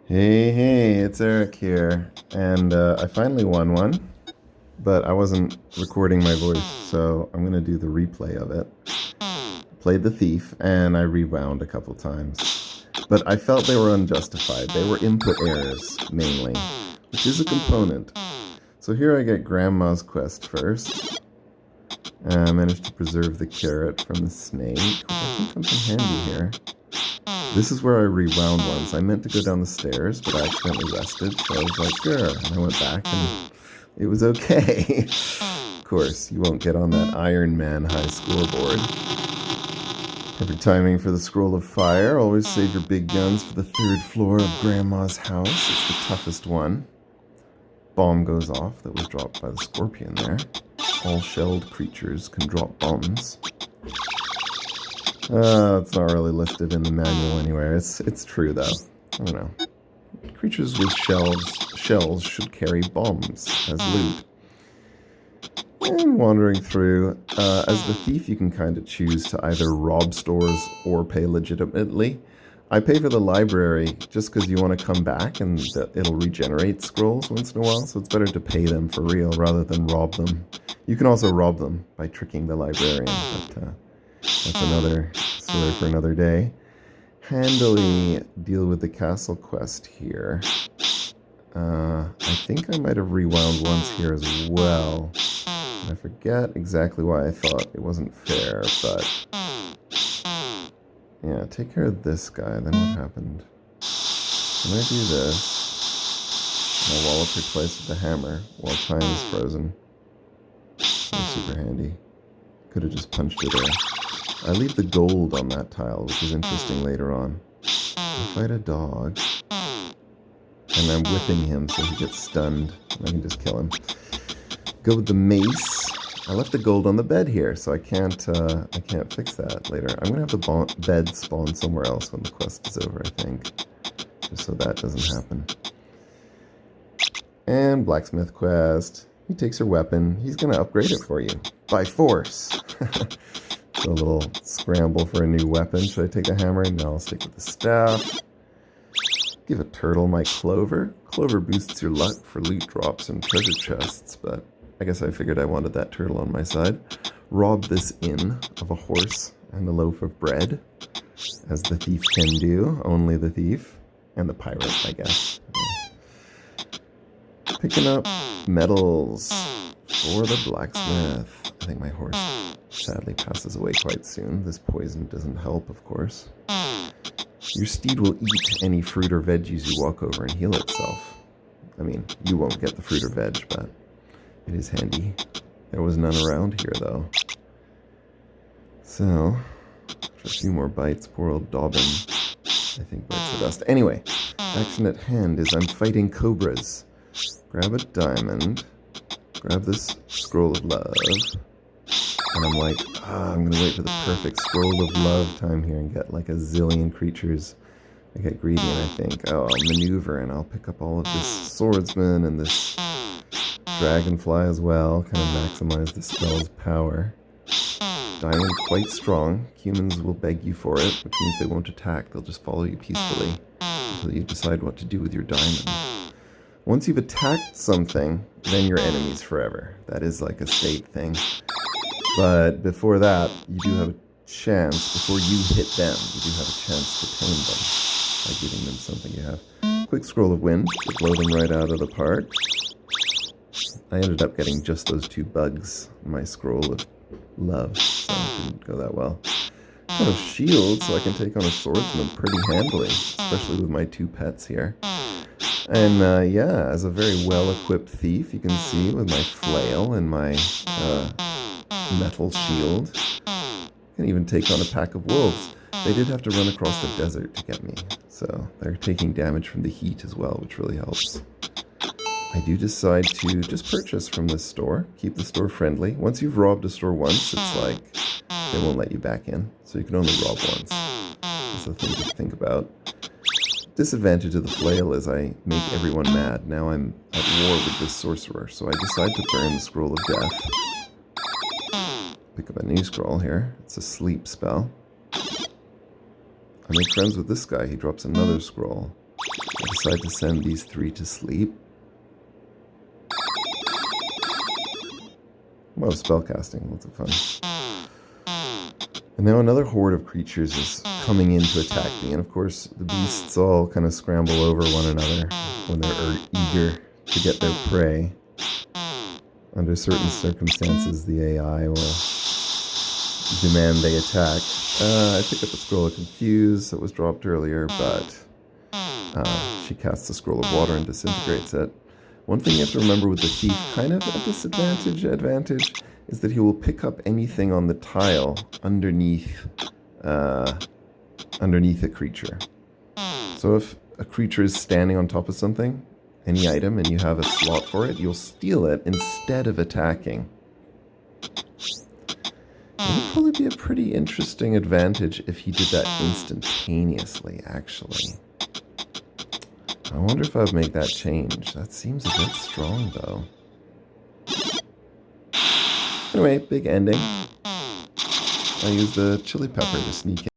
Hey, hey, it's Eric here. And I finally won one, but I wasn't recording my voice, so I'm going to do the replay of it. Played the thief, and I rewound a couple times. But I felt they were unjustified. They were input errors, mainly, which is a component. So here I get Grandma's quest first. I managed to preserve the carrot from the snake, which I think comes in handy here. This is where I rewound once. I meant to go down the stairs, but I accidentally rested, so I was like, grr, and I went back, and it was okay. Of course, you won't get on that Iron Man high scoreboard. Perfect timing for the scroll of fire. Always save your big guns for the third floor of Grandma's house. It's the toughest one. Bomb goes off that was dropped by the scorpion there. All shelled creatures can drop bombs. It's not really listed in the manual anywhere. It's true though. I don't know. Creatures with shells should carry bombs as loot. And wandering through, as the thief, you can kind of choose to either rob stores or pay legitimately. I pay for the library just because you want to come back and it'll regenerate scrolls once in a while, so it's better to pay them for real rather than rob them. You can also rob them by tricking the librarian, but that's another story for another day. Handily deal with the castle quest here. I think I might have rewound once here as well. I forget exactly why I thought it wasn't fair, but yeah, take care of this guy. Then what happened? Can I do this? I'll wallop her twice with the hammer while time is frozen. That's super handy. Could have just punched it there. I leave the gold on that tile, which is interesting later on. I fight a dog, and I'm whipping him so he gets stunned, and I can just kill him. Go with the mace. I left the gold on the bed here, so I can't fix that later. I'm gonna have the bed spawn somewhere else when the quest is over, I think, just so that doesn't happen. And blacksmith quest. He takes her weapon. He's gonna upgrade it for you by force. So a little scramble for a new weapon. Should I take the hammer? No, I'll stick with the staff. Give a turtle my clover. Clover boosts your luck for loot drops and treasure chests, but I guess I figured I wanted that turtle on my side. Rob this inn of a horse and a loaf of bread, as the thief can do. Only the thief. And the pirate, I guess. Picking up metals for the blacksmith. I think my horse sadly passes away quite soon. This poison doesn't help, of course. Your steed will eat any fruit or veggies you walk over and heal itself. I mean, you won't get the fruit or veg, but it is handy. There was none around here, though. So, after a few more bites, poor old Dobbin, I think, bites the dust. Anyway, action at hand is I'm fighting cobras. Grab a diamond. Grab this scroll of love. And I'm like, I'm going to wait for the perfect scroll of love time here and get like a zillion creatures. I get greedy and I think, I'll maneuver and I'll pick up all of this swordsman and this dragonfly as well. Kind of maximize the spell's power. Diamond quite strong. Humans will beg you for it, which means they won't attack. They'll just follow you peacefully until you decide what to do with your diamond. Once you've attacked something, then you're enemies forever. That is like a state thing. But before that, you do have a chance, before you hit them, you do have a chance to tame them by giving them something you have. Quick scroll of wind to blow them right out of the park. I ended up getting just those two bugs in my scroll of love, so it didn't go that well. Got a shield, so I can take on a swordsman pretty handily, especially with my two pets here. And yeah, as a very well-equipped thief, you can see with my flail and my metal shield. Can even take on a pack of wolves. They did have to run across the desert to get me, so they're taking damage from the heat as well, which really helps. I do decide to just purchase from this store, keep the store friendly. Once you've robbed a store once, it's like they won't let you back in, so you can only rob once. That's the thing to think about. Disadvantage of the flail is I make everyone mad. Now I'm at war with this sorcerer, so I decide to burn the scroll of death. Pick up a new scroll here. It's a sleep spell. I make friends with this guy. He drops another scroll. I decide to send these 3 to sleep. Well, spellcasting, lots of fun. And now another horde of creatures is coming in to attack me, and of course the beasts all kind of scramble over one another when they're eager to get their prey. Under certain circumstances, the AI will demand they attack. I pick up a scroll of Confuse that was dropped earlier, but she casts a scroll of water and disintegrates it. One thing you have to remember with the thief, kind of a advantage, is that he will pick up anything on the tile underneath a creature. So if a creature is standing on top of something, any item, and you have a slot for it, you'll steal it instead of attacking. It would probably be a pretty interesting advantage if he did that instantaneously, actually. I wonder if I would make that change. That seems a bit strong, though. Anyway, big ending. I use the chili pepper to sneak in.